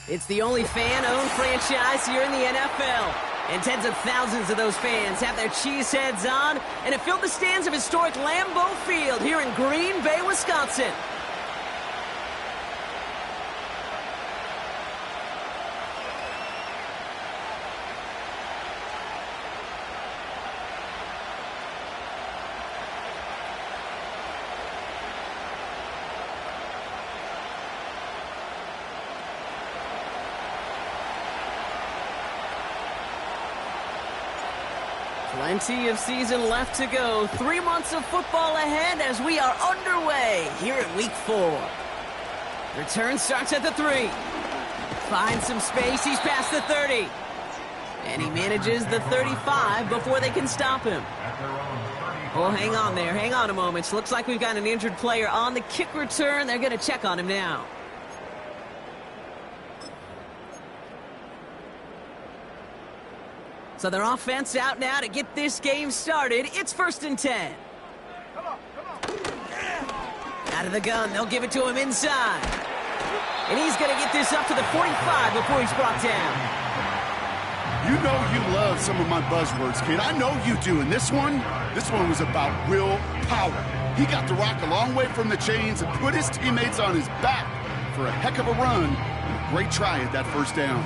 It's the only fan-owned franchise here in the NFL. And tens of thousands of those fans have their cheeseheads on and have filled the stands of historic Lambeau Field here in Green Bay, Wisconsin. Plenty of season left to go. 3 months of football ahead as we are underway here in Week 4. Return starts at the 3. Finds some space. He's past the 30. And he manages the 35 before they can stop him. Oh, hang on there. Hang on a moment. Looks like we've got an injured player on the kick return. They're going to check on him now. So their offense out now to get this game started. It's 1st and 10. Out of the gun, they'll give it to him inside. And he's going to get this up to the 45 before he's brought down. You know you love some of my buzzwords, kid. I know you do. And this one was about will power. He got the rock a long way from the chains and put his teammates on his back for a heck of a run. And a great try at that first down.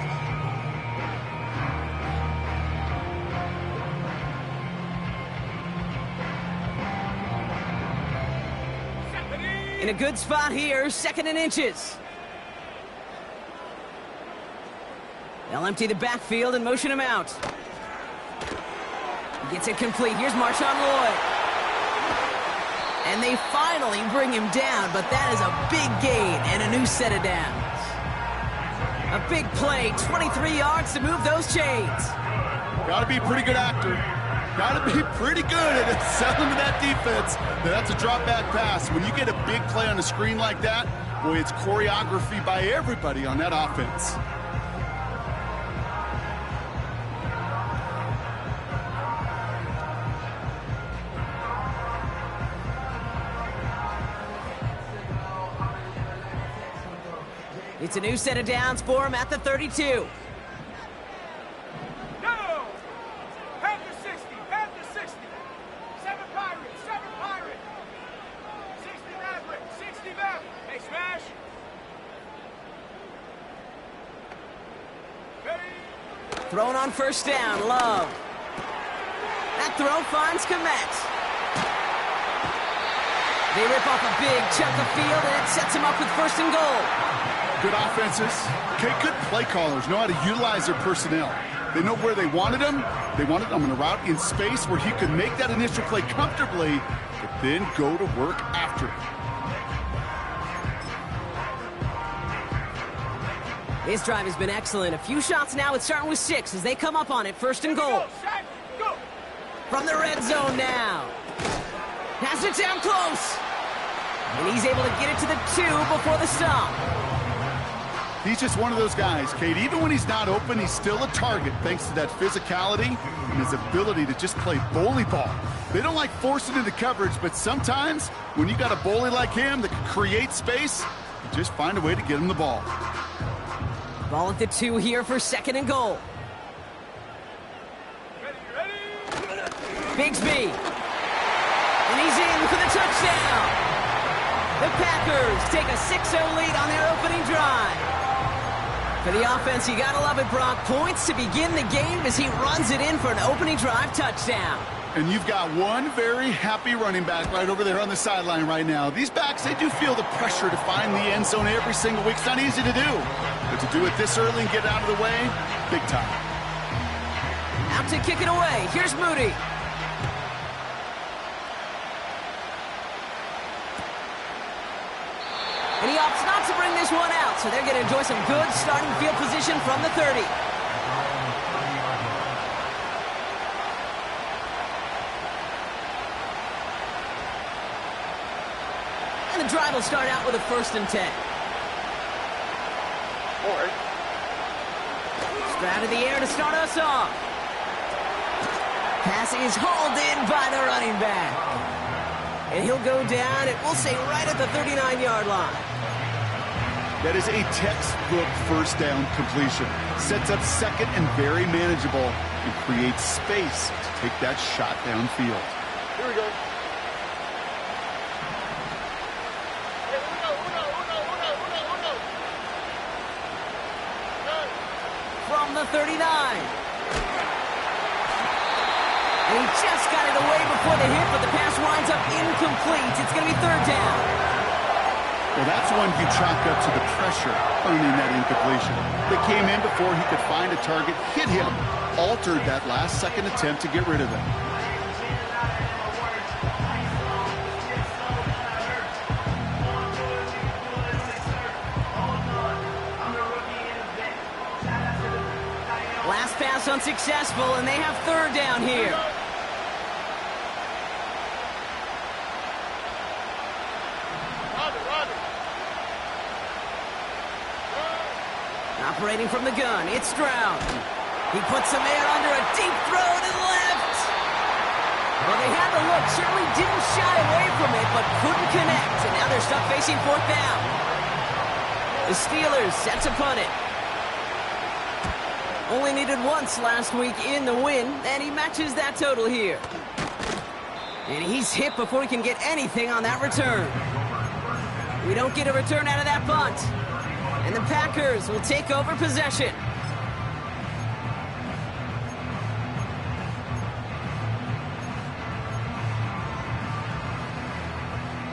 In a good spot here, 2nd and inches. They'll empty the backfield and motion him out. He gets it complete. Here's Marshawn Lloyd. And they finally bring him down, but that is a big gain and a new set of downs. A big play, 23 yards to move those chains. Got to be a pretty good actor. Got to be pretty good at selling to that defense. That's a drop-back pass. When you get a big play on the screen like that, boy, it's choreography by everybody on that offense. It's a new set of downs for him at the 32. Thrown on 1st down, Love. That throw finds Kmet. They rip off a big chunk of field, and it sets him up with 1st and goal. Good offenses. Okay, good play callers know how to utilize their personnel. They know where they wanted him. They wanted him in a route in space where he could make that initial play comfortably, but then go to work after it. His drive has been excellent. A few shots now. It's starting with 6 as they come up on it. 1st and goal. From the red zone now. Pass it down close. And he's able to get it to the 2 before the stop. He's just one of those guys, Kate. Even when he's not open, he's still a target thanks to that physicality and his ability to just play bully ball. They don't like forcing into coverage, but sometimes when you got a bully like him that can create space, you just find a way to get him the ball. Ball at the 2 here for 2nd and goal. Bigsby. And he's in for the touchdown. The Packers take a 6-0 lead on their opening drive. For the offense, you gotta love it, Brock. Points to begin the game as he runs it in for an opening drive touchdown. And you've got one very happy running back right over there on the sideline right now. These backs, they do feel the pressure to find the end zone every single week. It's not easy to do. But to do it this early and get out of the way, big time. Out to kick it away. Here's Moody. And he opts not to bring this one out, so they're going to enjoy some good starting field position from the 30. And the drive will start out with a 1st and 10. Out of the air to start us off. Pass is hauled in by the running back. And he'll go down, and we'll say right at the 39-yard line. That is a textbook 1st down completion. Sets up 2nd and very manageable and creates space to take that shot downfield. Here we go. From the 39. And he just got it away before the hit, but the pass winds up incomplete. It's going to be 3rd down. Well, that's one you chalk up to the pressure earning that incompletion. They came in before he could find a target, hit him, altered that last-second attempt to get rid of it. Last pass unsuccessful, and they have 3rd down here. Operating from the gun, it's Stroud. He puts some air under a deep throw to the left. Well, they had the look, certainly didn't shy away from it, but couldn't connect, and now they're stuck facing 4th down. The Steelers set to punt it. Only needed once last week in the win, and he matches that total here. And he's hit before he can get anything on that return. We don't get a return out of that punt. And the Packers will take over possession.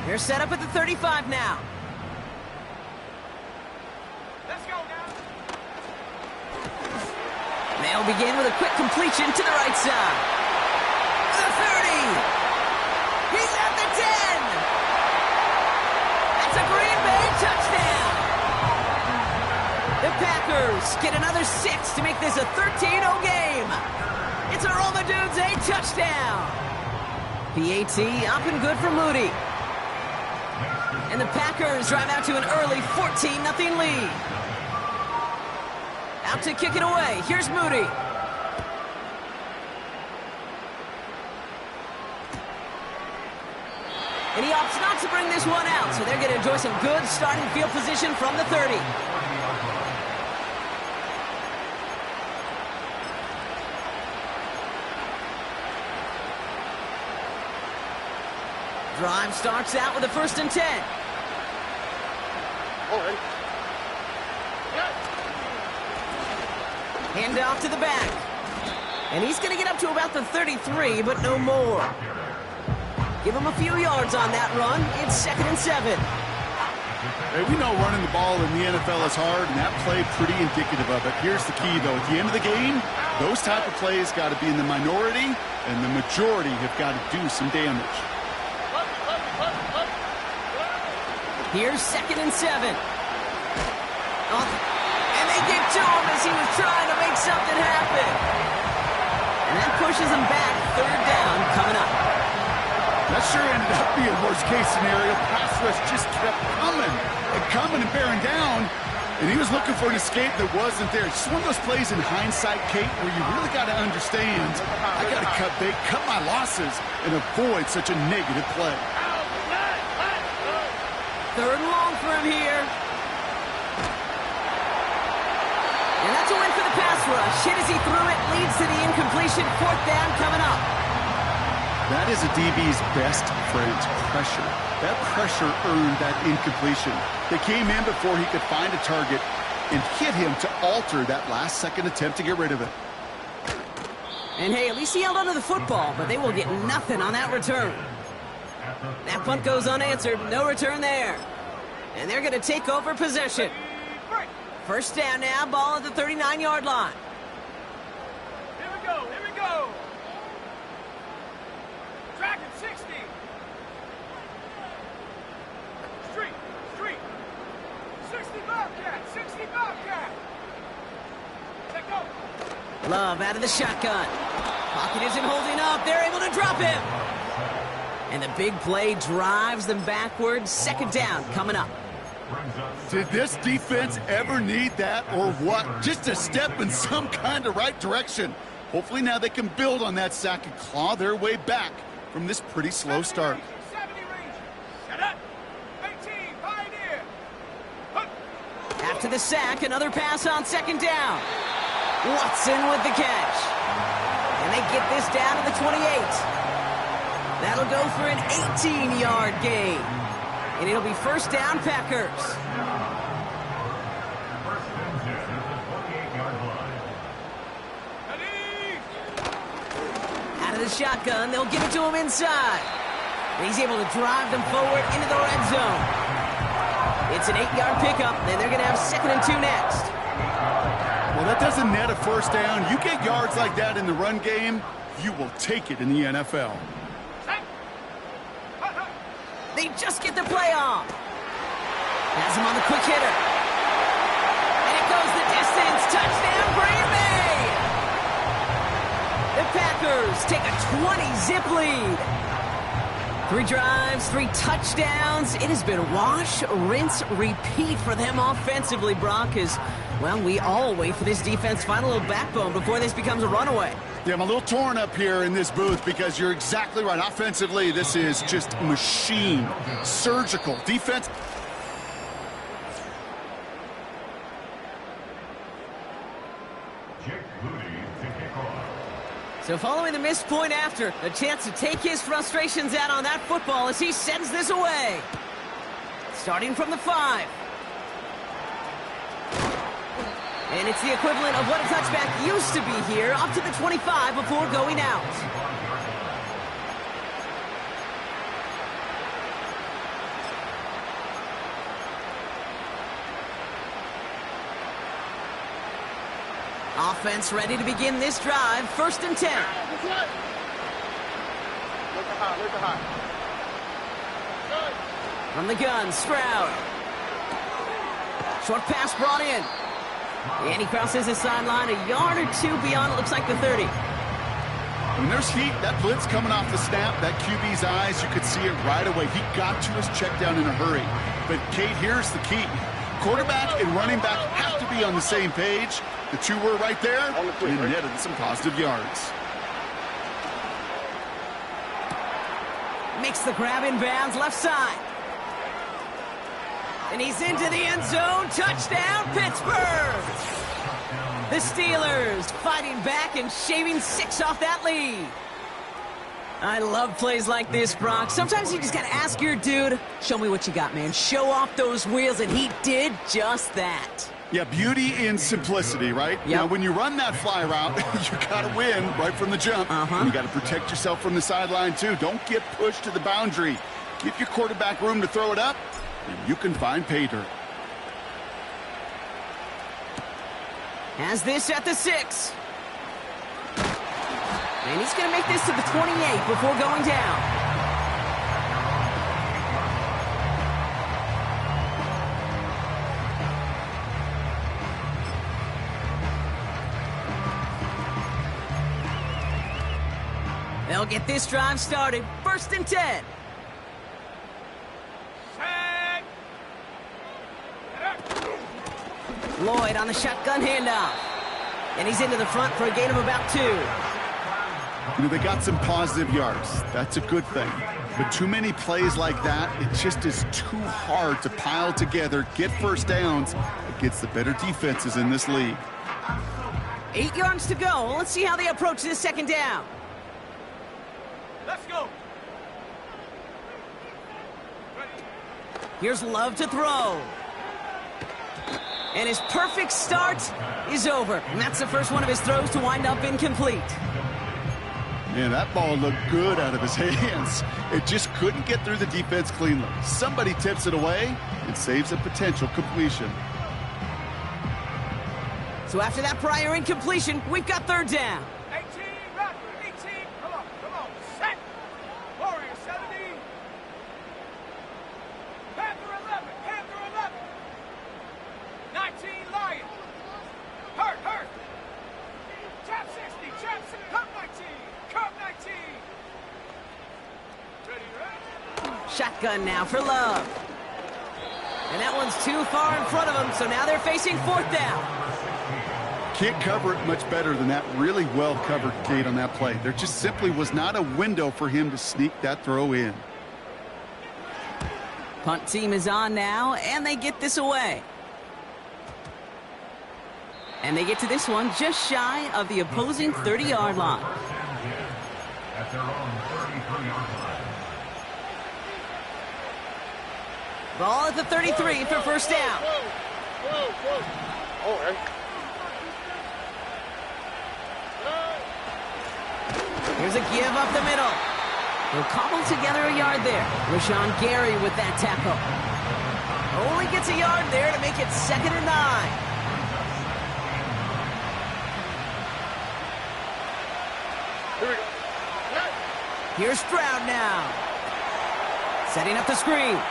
They're set up at the 35 now. Let's go now. They'll begin with a quick completion to the right side. The 30. He's at the 10. That's a Green Bay touchdown. The Packers get another 6 to make this a 13-0 game. It's a Roma Dudes a touchdown. PAT up and good for Moody. And the Packers drive out to an early 14-0 lead. Out to kick it away. Here's Moody. And he opts not to bring this one out, so they're going to enjoy some good starting field position from the 30. Drive starts out with a 1st and 10. All right. Hand off to the back. And he's going to get up to about the 33, but no more. Give him a few yards on that run. It's 2nd and 7. Hey, we know running the ball in the NFL is hard, and that play pretty indicative of it. Here's the key, though. At the end of the game, those type of plays got to be in the minority, and the majority have got to do some damage. Here's 2nd and 7. Oh, and they get to him as he was trying to make something happen. And that pushes him back. 3rd down coming up. That sure ended up being worst-case scenario. Pass rush just kept coming and bearing down, and he was looking for an escape that wasn't there. It's just one of those plays in hindsight, Kate, where you really got to understand, I got to cut bait, cut my losses, and avoid such a negative play. 3rd and long for him here. And that's a win for the pass rush. Hit as he threw it, leads to the incompletion. 4th down coming up. That is a DB's best friend, pressure. That pressure earned that incompletion. They came in before he could find a target and hit him to alter that last-second attempt to get rid of it. And hey, at least he held onto the football, but they will get nothing on that return. That punt goes unanswered. No return there. And they're going to take over possession. 1st down now, ball at the 39-yard line. Here we go. Here we go. Track at 60. Street. 60 Bobcat. 60 Bobcat. Let go. Love out of the shotgun. Pocket isn't holding up. They're able to drop him. And the big play drives them backwards. Second down coming up. Did this defense ever need that or what? Just a step in some kind of right direction. Hopefully now they can build on that sack and claw their way back from this pretty slow start. 70 range. Set up. 18, Pioneer. After the sack, another pass on second down. Watson with the catch. And they get this down to the 28. That'll go for an 18-yard gain. And it'll be first down, Packers. Out of the shotgun, they'll give it to him inside. And he's able to drive them forward into the red zone. It's an 8-yard pickup, and they're going to have 2nd and 2 next. Well, that doesn't net a first down. You get yards like that in the run game, you will take it in the NFL. They just get the play off. Has him on the quick hitter. And it goes the distance. Touchdown, Green Bay! The Packers take a 20-zip lead. 3 drives, 3 touchdowns. It has been wash, rinse, repeat for them offensively, Brock, as, well, we all wait for this defense to find a little backbone before this becomes a runaway. Yeah, I'm a little torn up here in this booth because you're exactly right. Offensively, this is just machine, surgical defense. So following the missed point after, a chance to take his frustrations out on that football as he sends this away. Starting from the 5. And it's the equivalent of what a touchback used to be here, up to the 25 before going out. Offense ready to begin this drive. 1st and 10. From the gun, Stroud. Short pass brought in. And he crosses the sideline a yard or 2 beyond, it looks like the 30. When there's heat, that blitz coming off the snap, that QB's eyes, you could see it right away. He got to his check down in a hurry. But, Kate, here's the key. Quarterback and running back have to be on the same page. The 2 were right there and netted some positive yards. Makes the grab in bounds, left side. And he's into the end zone. Touchdown, Pittsburgh! The Steelers fighting back and shaving 6 off that lead. I love plays like this, Brock. Sometimes you just got to ask your dude, show me what you got, man. Show off those wheels, and he did just that. Yeah, beauty in simplicity, right? Yep. Now, when you run that fly route, you got to win right from the jump. And you got to protect yourself from the sideline, too. Don't get pushed to the boundary. Give your quarterback room to throw it up, and you can find pay dirt. Has this at the 6. And he's going to make this to the 28 before going down. They'll get this drive started. 1st and 10. Lloyd on the shotgun handoff. And he's into the front for a gain of about 2. You know, they got some positive yards. That's a good thing. But too many plays like that, it just is too hard to pile together, get first downs against the better defenses in this league. 8 yards to go. Let's see how they approach this 2nd down. Let's go. Here's Love to throw. And his perfect start is over. And that's the first one of his throws to wind up incomplete. Man, that ball looked good out of his hands. It just couldn't get through the defense cleanly. Somebody tips it away and saves a potential completion. So after that prior incompletion, we've got 3rd down. 18, run. 18, come on. Set. Warrior 70. Panther 11. 19, Lion. Hurt. Trap 60. Trap 60. Come 19. Ready, Shotgun now for Love. And that one's too far in front of him, so now they're facing 4th down. Can't cover it much better than that. Really well covered, Kate, on that play. There just simply was not a window for him to sneak that throw in. Punt team is on now, and they get this away. And they get to this one just shy of the opposing 30-yard line. At their own 33-yard line. Ball at the 33 for first down. All right. Here's a give up the middle. He'll cobble together a yard there. Rashawn Gary with that tackle. Only gets a yard there to make it 2nd and 9. Here we go. Here's Stroud now. Setting up the screen.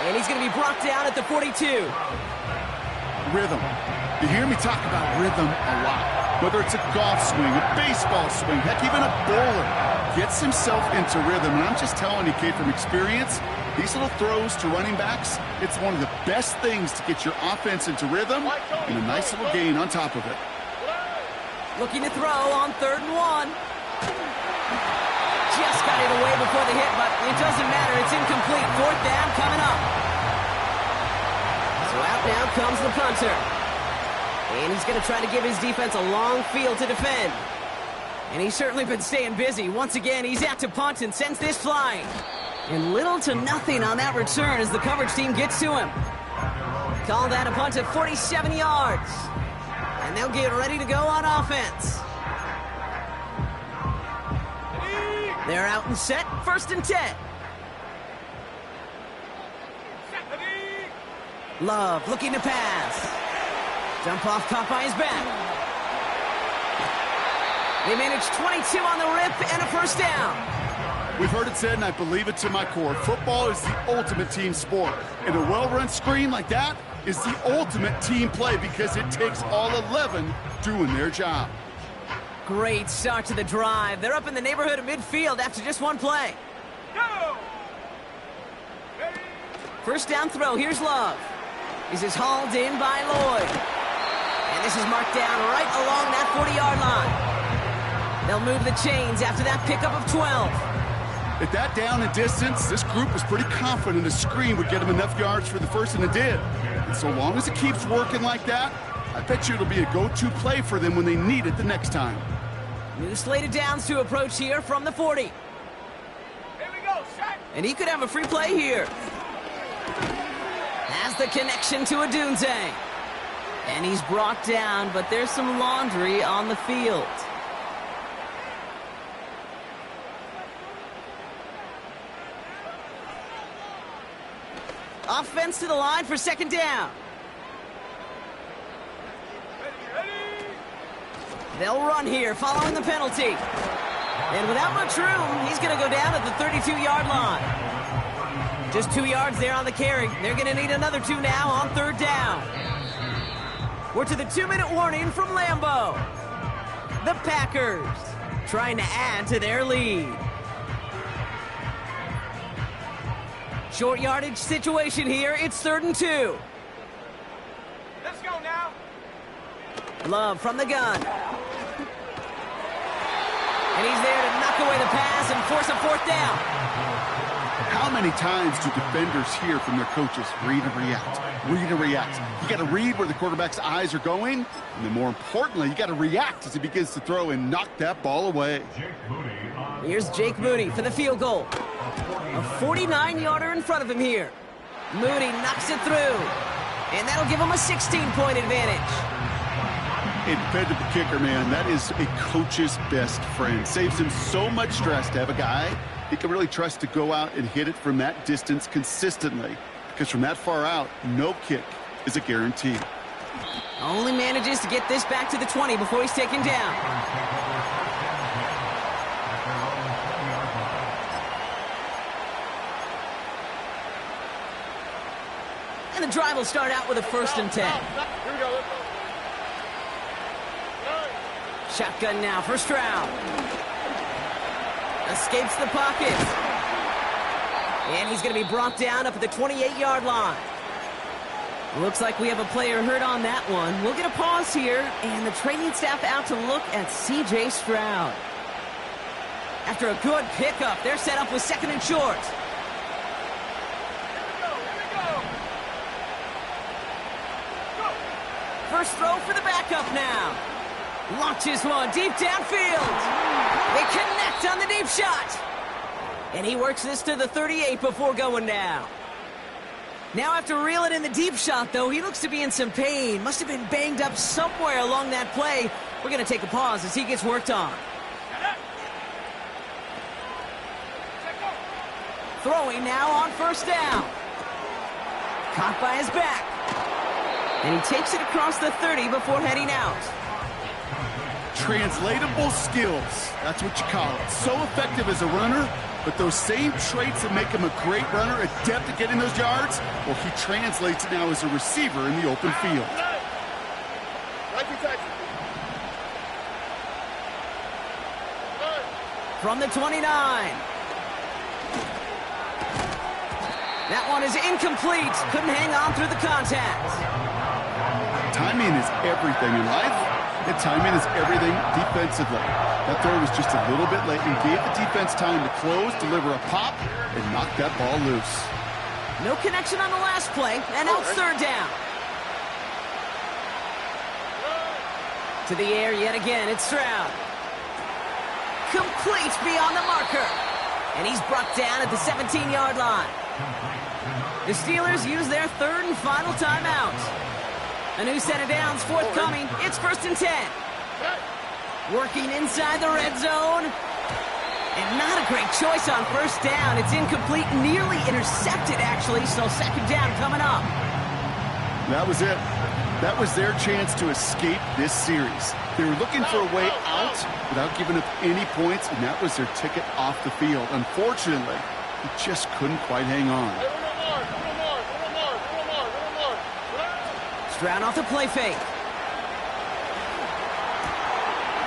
And he's going to be brought down at the 42. Rhythm. You hear me talk about rhythm a lot. Whether it's a golf swing, a baseball swing, heck, even a bowler gets himself into rhythm. And I'm just telling you, Kate, from experience, these little throws to running backs, it's one of the best things to get your offense into rhythm and a nice little gain on top of it. Looking to throw on 3rd and 1. Just got it away before the hit, but it doesn't matter. It's incomplete. 4th down coming up. So out now comes the punter. And he's going to try to give his defense a long field to defend. And he's certainly been staying busy. Once again, he's out to punt and sends this flying. And little to nothing on that return as the coverage team gets to him. Call that a punt at 47 yards. And they'll get ready to go on offense. They're out and set, 1st and 10. Love looking to pass. Jump off caught by his back. They managed 22 on the rip and a first down. We've heard it said, and I believe it to my core, football is the ultimate team sport. And a well-run screen like that is the ultimate team play because it takes all 11 doing their job. Great start to the drive. They're up in the neighborhood of midfield after just one play. Go! First down throw. Here's Love. This is hauled in by Lloyd. And this is marked down right along that 40-yard line. They'll move the chains after that pickup of 12. At that down and distance, this group was pretty confident the screen would get them enough yards for the first, and it did. And so long as it keeps working like that, I bet you it'll be a go-to play for them when they need it the next time. New slate of downs to approach here from the 40. Here we go, set! And he could have a free play here. Has the connection to Odunze. And he's brought down, but there's some laundry on the field. Offense to the line for 2nd down. They'll run here following the penalty. And without much room, he's going to go down at the 32-yard line. Just 2 yards there on the carry. They're going to need another 2 now on 3rd down. We're to the 2-minute warning from Lambeau. The Packers trying to add to their lead. Short yardage situation here. It's 3rd and 2. Let's go now. Love from the gun. And he's there to knock away the pass and force a 4th down. How many times do defenders hear from their coaches, read and react, read and react? You got to read where the quarterback's eyes are going, and then more importantly, you got to react as he begins to throw and knock that ball away. Here's Jake Moody for the field goal. A 49-yarder in front of him here. Moody knocks it through, and that'll give him a 16-point advantage. A dependable kicker, man, that is a coach's best friend. Saves him so much stress to have a guy he can really trust to go out and hit it from that distance consistently. Because from that far out, no kick is a guarantee. Only manages to get this back to the 20 before he's taken down. And the drive will start out with a 1st and 10. Here we go. Shotgun now for Stroud. Escapes the pocket. And he's going to be brought down up at the 28-yard line. Looks like we have a player hurt on that one. We'll get a pause here, and the training staff out to look at C.J. Stroud. After a good pickup, they're set up with 2nd and short. First throw for the backup now. Launches one deep downfield. They connect on the deep shot. And he works this to the 38 before going down. Now after reeling in the deep shot, though, he looks to be in some pain. Must have been banged up somewhere along that play. We're going to take a pause as he gets worked on. Throwing now on first down. Caught by his back. And he takes it across the 30 before heading out. Translatable skills. That's what you call it. So effective as a runner, but those same traits that make him a great runner, adept at getting those yards, well, he translates it now as a receiver in the open field. From the 29. That one is incomplete. Couldn't hang on through the contact. Timing is everything in life, and timing is everything defensively. That throw was just a little bit late and gave the defense time to close, deliver a pop, and knock that ball loose. No connection on the last play, and now it's third down. To the air yet again, it's Stroud. Complete beyond the marker. And he's brought down at the 17-yard line. The Steelers use their 3rd and final timeout. A new set of downs forthcoming. It's 1st and 10. Working inside the red zone. And not a great choice on first down. It's incomplete, nearly intercepted, actually. So 2nd down coming up. That was it. That was their chance to escape this series. They were looking for a way out without giving up any points, and that was their ticket off the field. Unfortunately, he just couldn't quite hang on. Stroud off the play fake.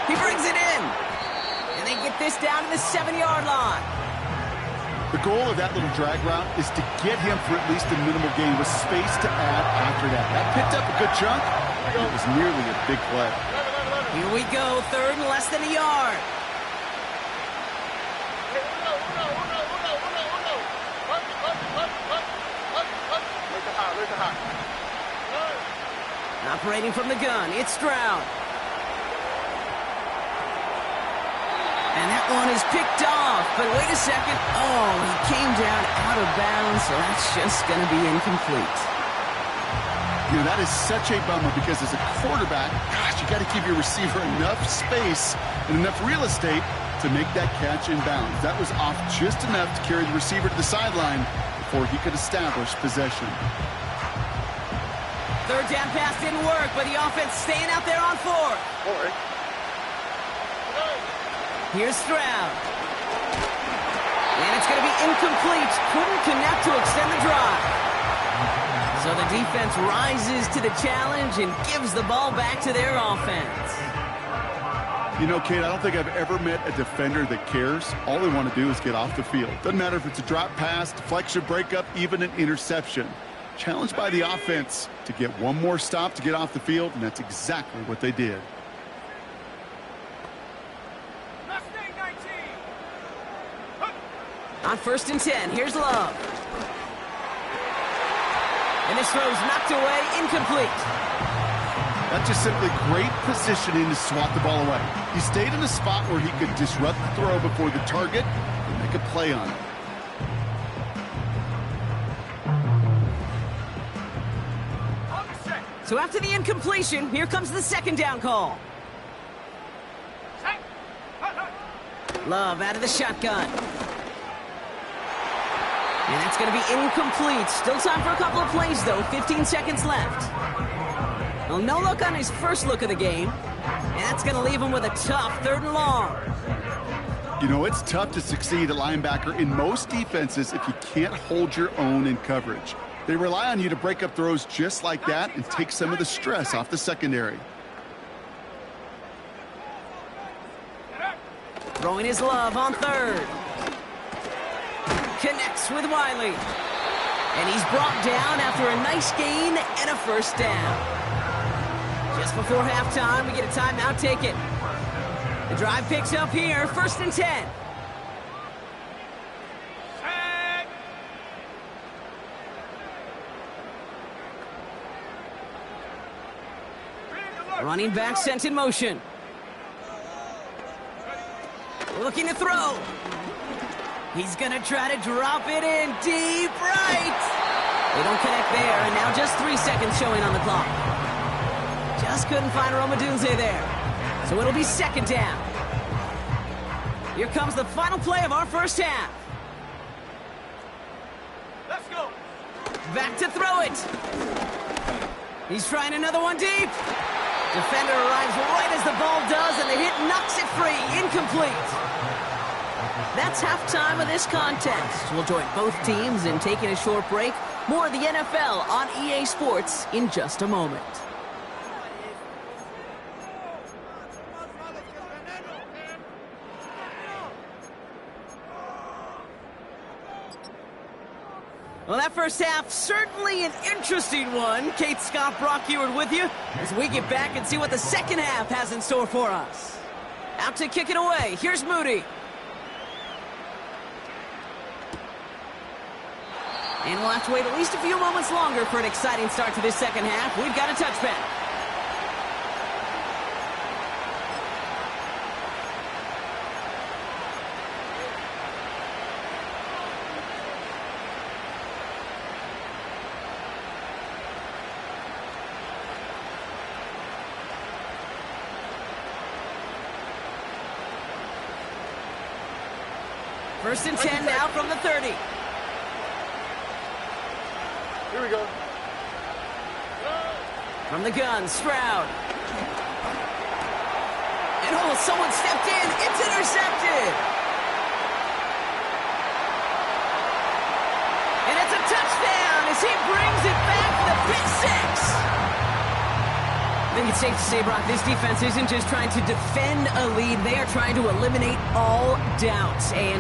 He brings it in. And they get this down to the 7-yard line. The goal of that little drag route is to get him for at least a minimal gain with space to add after that. That picked up a good chunk, and it was nearly a big play. Here we go, 3rd and less than a yard. Operating from the gun, it's Stroud. And that one is picked off, but wait a second. Oh, he came down out of bounds, so that's just going to be incomplete. You know, that is such a bummer because as a quarterback, gosh, you got to give your receiver enough space and enough real estate to make that catch in bounds. That was off just enough to carry the receiver to the sideline before he could establish possession. 3rd down pass didn't work, but the offense staying out there on 4th. Here's Stroud. And it's going to be incomplete. Couldn't connect to extend the drive. So the defense rises to the challenge and gives the ball back to their offense. You know, Kate, I don't think I've ever met a defender that cares. All they want to do is get off the field. Doesn't matter if it's a drop pass, deflection, breakup, even an interception. Challenged by the offense to get one more stop to get off the field, and that's exactly what they did. On 1st and 10, here's Love. And this throw's knocked away, incomplete. That's just simply great positioning to swat the ball away. He stayed in a spot where he could disrupt the throw before the target and make a play on it. So after the incompletion, here comes the 2nd down call. Love out of the shotgun. And that's going to be incomplete. Still time for a couple of plays, though. 15 seconds left. Well, no look on his first look of the game. And that's going to leave him with a tough 3rd and long. You know, it's tough to succeed at linebacker in most defenses if you can't hold your own in coverage. They rely on you to break up throws just like that and take some of the stress off the secondary. Throwing his Love on 3rd. connects with Wiley. And he's brought down after a nice gain and a first down. Just before halftime, we get a timeout taken. The drive picks up here, 1st and 10. Set. Running back sent in motion. Looking to throw. He's going to try to drop it in deep right. They don't connect there, and now just 3 seconds showing on the clock. Just couldn't find Rome Odunze there. So it'll be 2nd down. Here comes the final play of our first half. Let's go. Back to throw it. He's trying another one deep. Defender arrives right as the ball does, and the hit knocks it free. Incomplete. That's halftime of this contest. We'll join both teams in taking a short break. More of the NFL on EA Sports in just a moment. Well, that first half, certainly an interesting one. Kate Scott, Brock Eward with you as we get back and see what the second half has in store for us. Out to kick it away. Here's Moody. And we'll have to wait at least a few moments longer for an exciting start to this second half. We've got a touchback. First and 10 now from the 30. Here we go. From the gun, Stroud. And oh, someone stepped in. It's intercepted. And it's a touchdown as he brings it back for the pick six. I think it's safe to say, Brock, this defense isn't just trying to defend a lead. They are trying to eliminate all doubts. And